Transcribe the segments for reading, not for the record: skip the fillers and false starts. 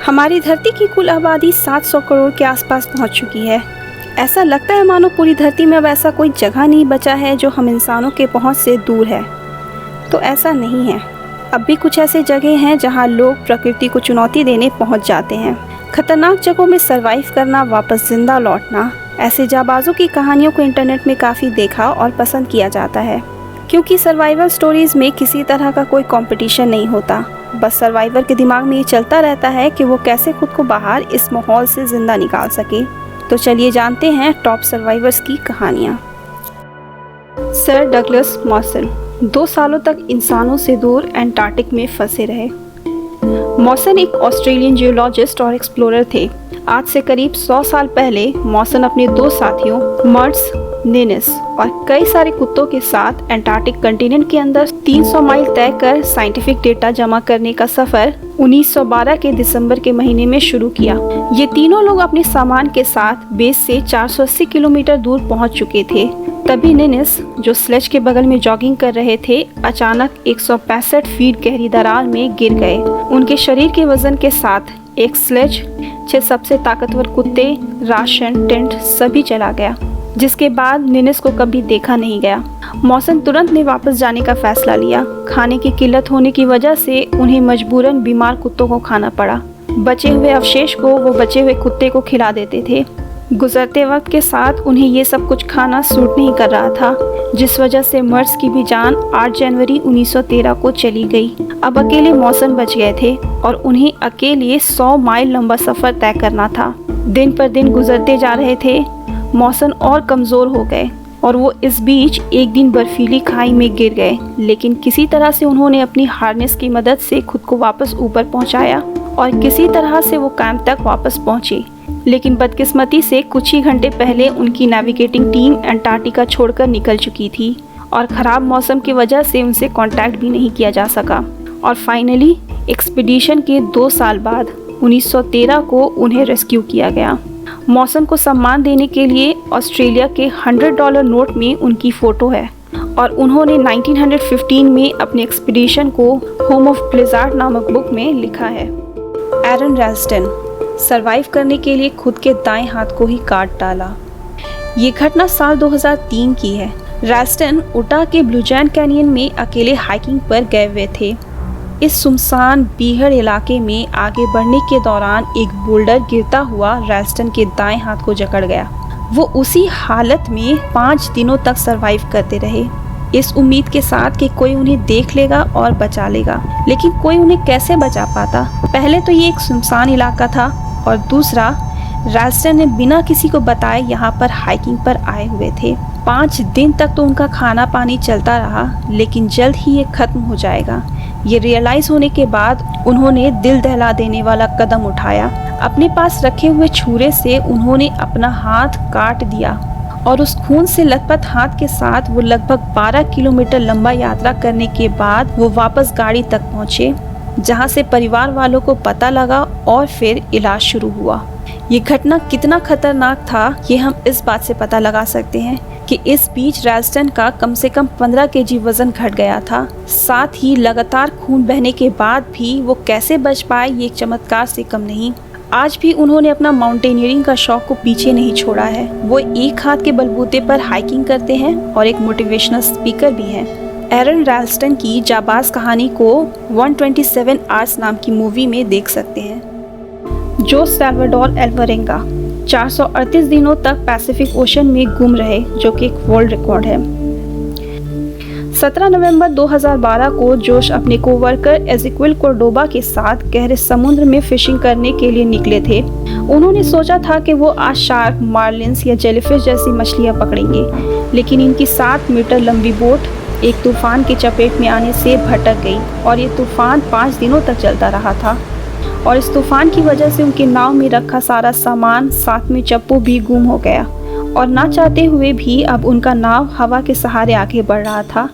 हमारी धरती की कुल आबादी 700 करोड़ के आसपास पहुंच चुकी है। ऐसा लगता है मानो पूरी धरती में अब ऐसा कोई जगह नहीं बचा है जो हम इंसानों के पहुंच से दूर है। तो ऐसा नहीं है, अब भी कुछ ऐसे जगह हैं जहां लोग प्रकृति को चुनौती देने पहुंच जाते हैं। खतरनाक जगहों में सरवाइव करना, वापस जिंदा लौटना, ऐसे जाबाजों की कहानियों को इंटरनेट में काफ़ी देखा और पसंद किया जाता है, क्योंकि सर्वाइवल स्टोरीज़ में किसी तरह का कोई कंपटीशन नहीं होता। बस सर्वाइवर के दिमाग में ये चलता रहता है कि वो कैसे खुद को बाहर इस माहौल से ज़िंदा निकाल सके। तो चलिए जानते हैं टॉप सर्वाइवर्स की कहानियाँ। सर डगलस मॉसन 2 सालों तक इंसानों से दूर एंटार्कटिक में फंसे रहे। मॉसन एक ऑस्ट्रेलियन जियोलॉजिस्ट और एक्सप्लोरर थे। आज से करीब 100 साल पहले मॉसन अपने 2 साथियों मर्स, निनिस और कई सारे कुत्तों के साथ एंटार्कटिक कॉन्टिनेंट के अंदर 300 माइल तय कर साइंटिफिक डेटा जमा करने का सफर 1912 के दिसंबर के महीने में शुरू किया। ये तीनों लोग अपने सामान के साथ बेस से 480 किलोमीटर दूर पहुंच चुके थे। तभी निनिस, जो स्लेज के बगल में जॉगिंग कर रहे थे, अचानक 165 फीट गहरी दरार में गिर गए। उनके शरीर के वजन के साथ एक स्लेज, 6 सबसे ताकतवर कुत्ते, राशन, टेंट सभी चला गया, जिसके बाद निनिस को कभी देखा नहीं गया। मॉसन तुरंत ने वापस जाने का फैसला लिया। खाने की किल्लत होने की वजह से उन्हें मजबूरन बीमार कुत्तों को खाना पड़ा। बचे हुए अवशेष को वो बचे हुए कुत्ते को खिला देते थे। गुजरते वक्त के साथ उन्हें ये सब कुछ खाना सूट नहीं कर रहा था, जिस वजह से मर्स की भी जान 8 जनवरी 1913 को चली गई। अब अकेले मॉसन बच गए थे और उन्हें अकेले 100 माइल लंबा सफ़र तय करना था। दिन पर दिन गुजरते जा रहे थे। मॉसन और कमज़ोर हो गए और वो इस बीच एक दिन बर्फीली खाई में गिर गए, लेकिन किसी तरह से उन्होंने अपनी हार्नेस की मदद से खुद को वापस ऊपर पहुंचाया और किसी तरह से वो कैंप तक वापस पहुंचे। लेकिन बदकिस्मती से कुछ ही घंटे पहले उनकी नेविगेटिंग टीम अंटार्कटिका छोड़कर निकल चुकी थी और ख़राब मौसम की वजह से उनसे कांटेक्ट भी नहीं किया जा सका। और फाइनली एक्सपीडिशन के 2 साल बाद 1913 को उन्हें रेस्क्यू किया गया। मॉसन को सम्मान देने के लिए ऑस्ट्रेलिया के $100 नोट में उनकी फ़ोटो है और उन्होंने 1915 में अपने एक्सपीडिशन को होम ऑफ ब्लिज़ार्ड नामक बुक में लिखा है। एरन रैल्स्टन सरवाइव करने के लिए खुद के दाएं हाथ को ही काट डाला। ये घटना साल 2003 की है। रैल्स्टन उटा के ब्लू जैंट कैनियन में अकेले हाइकिंग पर गए हुए थे। इस सुनसान बीहड़ इलाके में आगे बढ़ने के दौरान एक बोल्डर गिरता हुआ रैल्स्टन के दाएं हाथ को जकड़ गया। वो उसी हालत में 5 दिनों तक सरवाइव करते रहे, इस उम्मीद के साथ कि कोई उन्हें देख लेगा और बचा लेगा। लेकिन कोई उन्हें कैसे बचा पाता? पहले तो ये एक सुनसान इलाका था और दूसरा, रैल्स्टन ने बिना किसी को बताए यहाँ पर हाइकिंग पर आए हुए थे। 5 दिन तक तो उनका खाना पानी चलता रहा, लेकिन जल्द ही ये खत्म हो जाएगा। ये रियलाइज होने के बाद उन्होंने दिल दहला देने वाला कदम उठाया। अपने पास रखे हुए छुरे से उन्होंने अपना हाथ काट दिया और उस खून से लथपथ हाथ के साथ वो लगभग 12 किलोमीटर लंबा यात्रा करने के बाद वो वापस गाड़ी तक पहुँचे, जहाँ से परिवार वालों को पता लगा और फिर इलाज शुरू हुआ। ये घटना कितना खतरनाक था ये हम इस बात से पता लगा सकते हैं कि इस बीच रैल्स्टन का कम से कम 15 केजी वजन घट गया था। साथ ही लगातार खून बहने के बाद भी वो कैसे बच पाए ये चमत्कार से कम नहीं। आज भी उन्होंने अपना माउंटेनियरिंग का शौक को पीछे नहीं छोड़ा है। वो एक हाथ के बलबूते पर हाइकिंग करते हैं और एक मोटिवेशनल स्पीकर भी हैं। एरन रैल्स्टन की जाबाज कहानी को 127 आवर्स नाम की मूवी में देख सकते हैं। जोस सैल्वाडोर अल्वारेंगा 438 दिनों तक पैसिफिक ओशन में गुम रहे, जो कि एक वर्ल्ड रिकॉर्ड है। 17 नवंबर 2012 को जोश अपने कोवर्कर एज़ेक्विल कोर्डोबा के साथ गहरे समुद्र में फिशिंग करने के लिए निकले थे। उन्होंने सोचा था कि वो आज शार्क, मार्लिन्स या जेलीफिश जैसी मछलियां पकड़ेंगे, लेकिन इनकी 7 मीटर लंबी बोट एक तूफान की चपेट में आने से भटक गई और ये तूफान 5 दिनों तक चलता रहा था। और इस तूफान की वजह से उनके नाव में रखा सारा सामान, साथ में चप्पू भी गुम हो गया और ना चाहते हुए भी अब उनका नाव हवा के सहारे आगे बढ़ रहा था।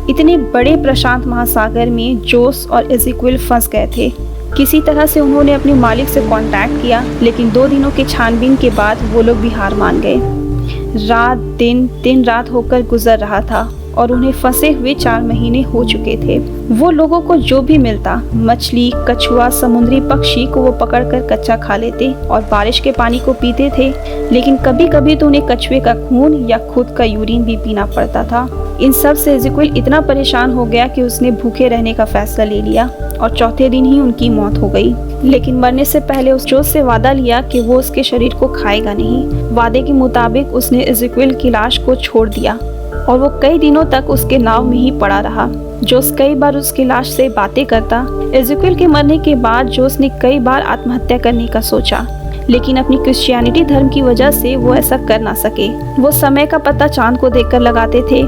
इतने बड़े प्रशांत महासागर में जोस और एज़ेक्विल फंस गए थे। किसी तरह से उन्होंने अपने मालिक से कांटेक्ट किया, लेकिन 2 दिनों की छानबीन के बाद वो लोग भी हार मान गए। रात दिन दिन रात होकर गुजर रहा था और उन्हें फंसे हुए 4 महीने हो चुके थे। वो लोगों को जो भी मिलता, मछली, कछुआ, समुद्री पक्षी को वो पकड़कर कच्चा खा लेते और बारिश के पानी को पीते थे। लेकिन कभी कभी तो उन्हें कछुए का खून या खुद का यूरिन भी पीना पड़ता था। इन सब से एज़ेकिएल इतना परेशान हो गया कि उसने भूखे रहने का फैसला ले लिया और चौथे दिन ही उनकी मौत हो गई। लेकिन मरने से पहले उस जोश से वादा लिया कि वो उसके शरीर को खाएगा नहीं। वादे के मुताबिक उसने एज़ेकिएल की लाश को छोड़ दिया और वो कई दिनों तक उसके नाव में ही पड़ा रहा। जोस कई बार उसकी लाश से बातें करता। एज़ेकिएल के मरने के बाद जोस ने कई बार आत्महत्या करने का सोचा, लेकिन अपनी क्रिश्चियनिटी धर्म की वजह से वो ऐसा कर ना सके। वो समय का पता चांद को देखकर लगाते थे।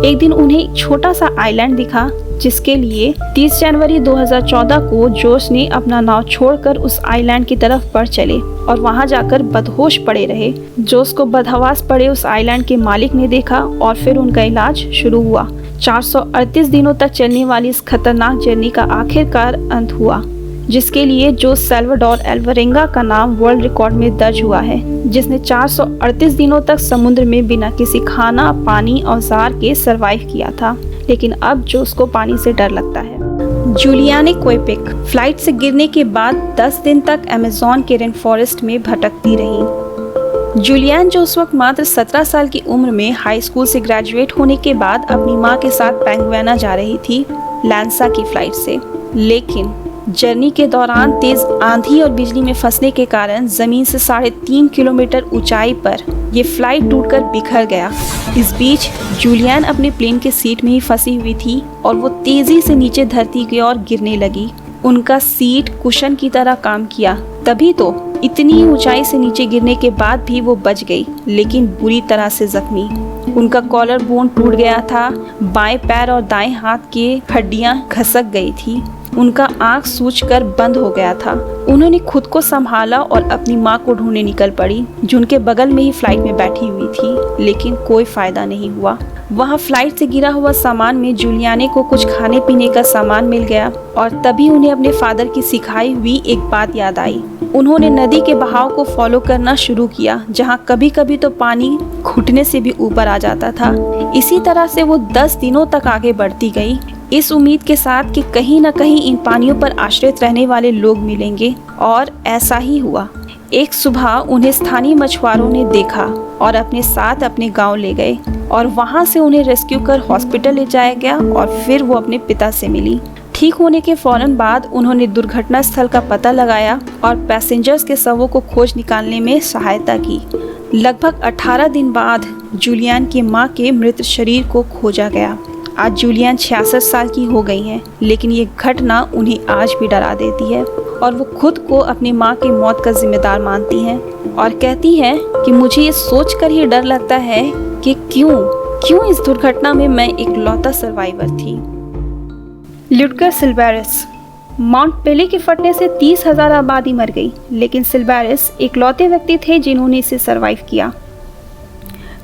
एक दिन उन्हें एक छोटा सा आइलैंड दिखा, जिसके लिए 30 जनवरी 2014 को जोश ने अपना नाव छोड़कर उस आइलैंड की तरफ बढ़ चले और वहां जाकर बदहोश पड़े रहे। जोश को बदहवास पड़े उस आइलैंड के मालिक ने देखा और फिर उनका इलाज शुरू हुआ। 438 दिनों तक चलने वाली इस खतरनाक जर्नी का आखिरकार अंत हुआ, जिसके लिए जोस सैल्वाडोर अल्वारेंगा का नाम वर्ल्ड रिकॉर्ड में दर्ज हुआ है, जिसने 438 दिनों तक समुद्र में बिना किसी खाना, पानी, औजार के सरवाइव किया था। लेकिन अब जोस को पानी से डर लगता है। जूलियाने क्वेपेक फ्लाइट से गिरने के बाद 10 दिन तक अमेज़न के रेन फॉरेस्ट में भटकती रही। जूलियान, जो उस वक्त मात्र 17 साल की उम्र में हाई स्कूल से ग्रेजुएट होने के बाद अपनी मां के साथ पेंगुइना जा रही थी लैंसा की फ्लाइट से, लेकिन जर्नी के दौरान तेज आंधी और बिजली में फंसने के कारण जमीन से 3.5 किलोमीटर ऊंचाई पर ये फ्लाइट टूटकर बिखर गया। इस बीच जूलियन अपने प्लेन के सीट में ही फंसी हुई थी और वो तेजी से नीचे धरती की ओर गिरने लगी। उनका सीट कुशन की तरह काम किया, तभी तो इतनी ऊंचाई से नीचे गिरने के बाद भी वो बच गई, लेकिन बुरी तरह से जख्मी। उनका कॉलर बोन टूट गया था, बाएं पैर और दाएं हाथ की हड्डियां घसक गई थी, उनका आंख सूजकर बंद हो गया था। उन्होंने खुद को संभाला और अपनी मां को ढूंढने निकल पड़ी, जो उनके बगल में ही फ्लाइट में बैठी हुई थी, लेकिन कोई फायदा नहीं हुआ। वहां फ्लाइट से गिरा हुआ सामान में जूलियाने को कुछ खाने पीने का सामान मिल गया और तभी उन्हें अपने फादर की सिखाई हुई एक बात याद आई। उन्होंने नदी के बहाव को फॉलो करना शुरू किया, जहां कभी कभी तो पानी घुटने से भी ऊपर आ जाता था। इसी तरह से वो 10 दिनों तक आगे बढ़ती गई, इस उम्मीद के साथ कि कहीं न कहीं इन पानियों पर आश्रित रहने वाले लोग मिलेंगे, और ऐसा ही हुआ। एक सुबह उन्हें स्थानीय मछुआरों ने देखा और अपने साथ अपने गांव ले गए और वहां से उन्हें रेस्क्यू कर हॉस्पिटल ले जाया गया और फिर वो अपने पिता से मिली। ठीक होने के फौरन बाद उन्होंने दुर्घटना स्थल का पता लगाया और पैसेंजर्स के शवों को खोज निकालने में सहायता की। लगभग 18 दिन बाद जूलियन की मां के मृत शरीर को खोजा गया। आज जूलियन 66 साल की हो गई हैं, लेकिन ये घटना उन्हें आज भी डरा देती है और वो खुद को अपनी मां की मौत का जिम्मेदार मानती हैं और कहती हैं कि मुझे ये सोचकर ही डर लगता है कि क्यों इस दुर्घटना में मैं इकलौता सर्वाइवर थी। ल्यूडगर सिल्वेरिस। माउंट पेले के फटने से 30,000 आबादी मर गई, लेकिन सिल्वेरिस इकलौते व्यक्ति थे जिन्होंने इसे सर्वाइव किया।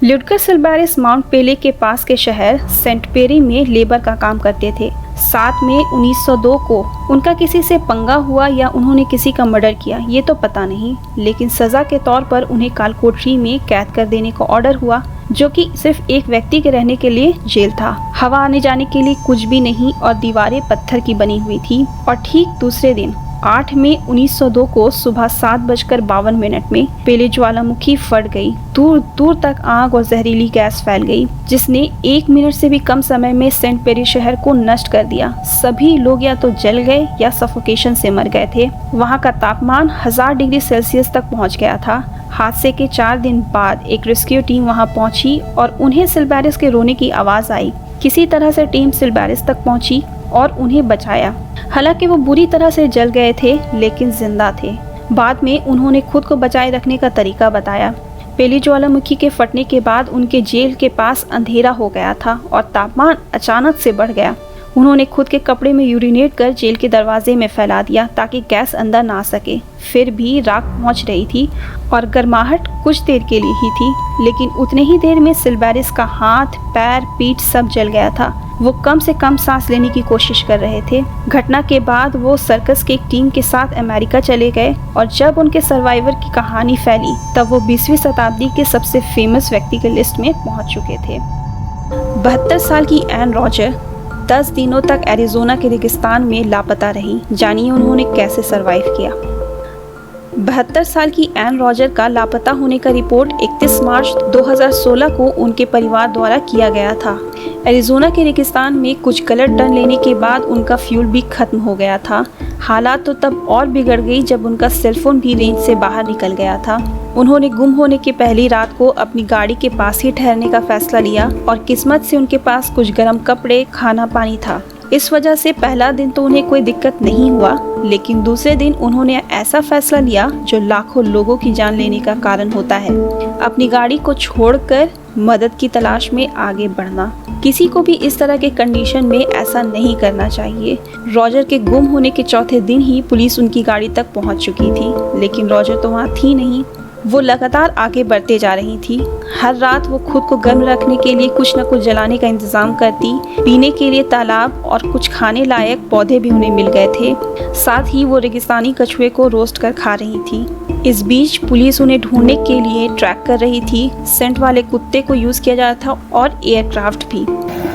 ल्यूडगर सिल्वेरिस माउंट पेले के पास के शहर सेंट पेरी में लेबर का काम करते थे। 7 मई 1902 को उनका किसी से पंगा हुआ या उन्होंने किसी का मर्डर किया, ये तो पता नहीं, लेकिन सज़ा के तौर पर उन्हें कालकोठरी में कैद कर देने का ऑर्डर हुआ, जो कि सिर्फ एक व्यक्ति के रहने के लिए जेल था। हवा आने जाने के लिए कुछ भी नहीं और दीवारें पत्थर की बनी हुई थी। और ठीक दूसरे दिन 8 मई 1902 को सुबह 7:52 में पेले ज्वालामुखी फट गई। दूर दूर तक आग और जहरीली गैस फैल गई, जिसने 1 मिनट से भी कम समय में सेंट पेरी शहर को नष्ट कर दिया। सभी लोग या तो जल गए या सफोकेशन से मर गए थे। वहां का तापमान 1000 डिग्री सेल्सियस तक पहुंच गया था। हादसे के 4 दिन बाद एक रेस्क्यू टीम वहां पहुंची और उन्हें सिल्वेरिस के रोने की आवाज आई। किसी तरह से टीम सिल्वेरिस तक पहुंची और उन्हें बचाया। हालांकि वो बुरी तरह से जल गए थे, लेकिन जिंदा थे। बाद में उन्होंने खुद को बचाए रखने का तरीका बताया। पेले ज्वालामुखी के फटने के बाद उनके जेल के पास अंधेरा हो गया था और तापमान अचानक से बढ़ गया। उन्होंने खुद के कपड़े में यूरिनेट कर जेल के दरवाजे में फैला दिया ताकि गैस अंदर ना सके। फिर भी राख पहुंच रही थी और गर्माहट कुछ देर के लिए ही थी, लेकिन उतने ही देर में सिल्वेरिस का हाथ, पैर, पीठ सब जल गया था। वो कम से कम सांस लेने की कोशिश कर रहे थे। घटना के बाद वो सर्कस के एक टीम के साथ अमेरिका चले गए और जब उनके सर्वाइवर की कहानी फैली तब वो 20वीं शताब्दी के सबसे फेमस व्यक्ति के लिस्ट में पहुंच चुके थे। 72 साल की एन रॉजर 10 दिनों तक एरिज़ोना के रेगिस्तान में लापता रही। जानिए उन्होंने कैसे सरवाइव किया। 72 साल की एन रॉजर का लापता होने का रिपोर्ट 31 मार्च 2016 को उनके परिवार द्वारा किया गया था। एरिज़ोना के रेगिस्तान में कुछ गलत टर्न लेने के बाद उनका फ्यूल भी खत्म हो गया था। हालात तो तब और बिगड़ गई जब उनका सेलफोन भी रेंज से बाहर निकल गया था। उन्होंने गुम होने के पहली रात को अपनी गाड़ी के पास ही ठहरने का फैसला लिया और किस्मत से उनके पास कुछ गर्म कपड़े, खाना पानी था। इस वजह से पहला दिन तो उन्हें कोई दिक्कत नहीं हुआ, लेकिन दूसरे दिन उन्होंने ऐसा फैसला लिया जो लाखों लोगों की जान लेने का कारण होता है, अपनी गाड़ी को छोड़कर मदद की तलाश में आगे बढ़ना। किसी को भी इस तरह के कंडीशन में ऐसा नहीं करना चाहिए। रॉजर के गुम होने के चौथे दिन ही पुलिस उनकी गाड़ी तक पहुंच चुकी थी, लेकिन रॉजर तो वहां थी नहीं। वो लगातार आगे बढ़ते जा रही थी। हर रात वो खुद को गर्म रखने के लिए कुछ न कुछ जलाने का इंतजाम करती। पीने के लिए तालाब और कुछ खाने लायक पौधे भी उन्हें मिल गए थे। साथ ही वो रेगिस्तानी कछुए को रोस्ट कर खा रही थी। इस बीच पुलिस उन्हें ढूंढने के लिए ट्रैक कर रही थी। सेंट वाले कुत्ते को यूज किया जा रहा था और एयरक्राफ्ट भी।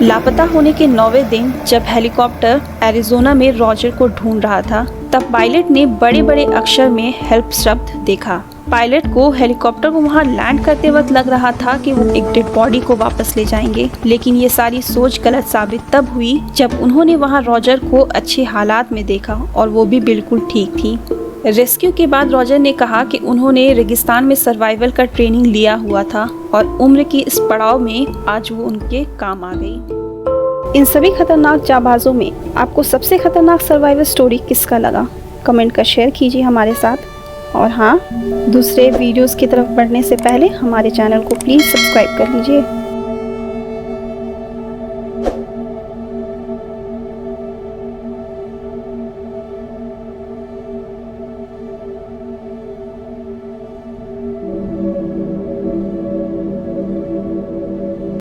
लापता होने के 9वें दिन जब हेलीकॉप्टर एरिज़ोना में रॉजर को ढूंढ रहा था, तब पायलट ने बड़े बड़े अक्षर में हेल्प शब्द देखा। पायलट को हेलीकॉप्टर को वहां लैंड करते वक्त लग रहा था कि वो एक डेड बॉडी को वापस ले जाएंगे, लेकिन ये सारी सोच गलत साबित तब हुई जब उन्होंने वहां रॉजर को अच्छे हालात में देखा और वो भी बिल्कुल ठीक थी। रेस्क्यू के बाद रॉजर ने कहा कि उन्होंने रेगिस्तान में सर्वाइवल का ट्रेनिंग लिया हुआ था और उम्र की इस पड़ाव में आज वो उनके काम आ गई। इन सभी खतरनाक जाबाजों में आपको सबसे खतरनाक सर्वाइवल स्टोरी किसका लगा? कमेंट कर शेयर कीजिए हमारे साथ। और हाँ, दूसरे वीडियोस की तरफ बढ़ने से पहले हमारे चैनल को प्लीज़ सब्सक्राइब कर लीजिए।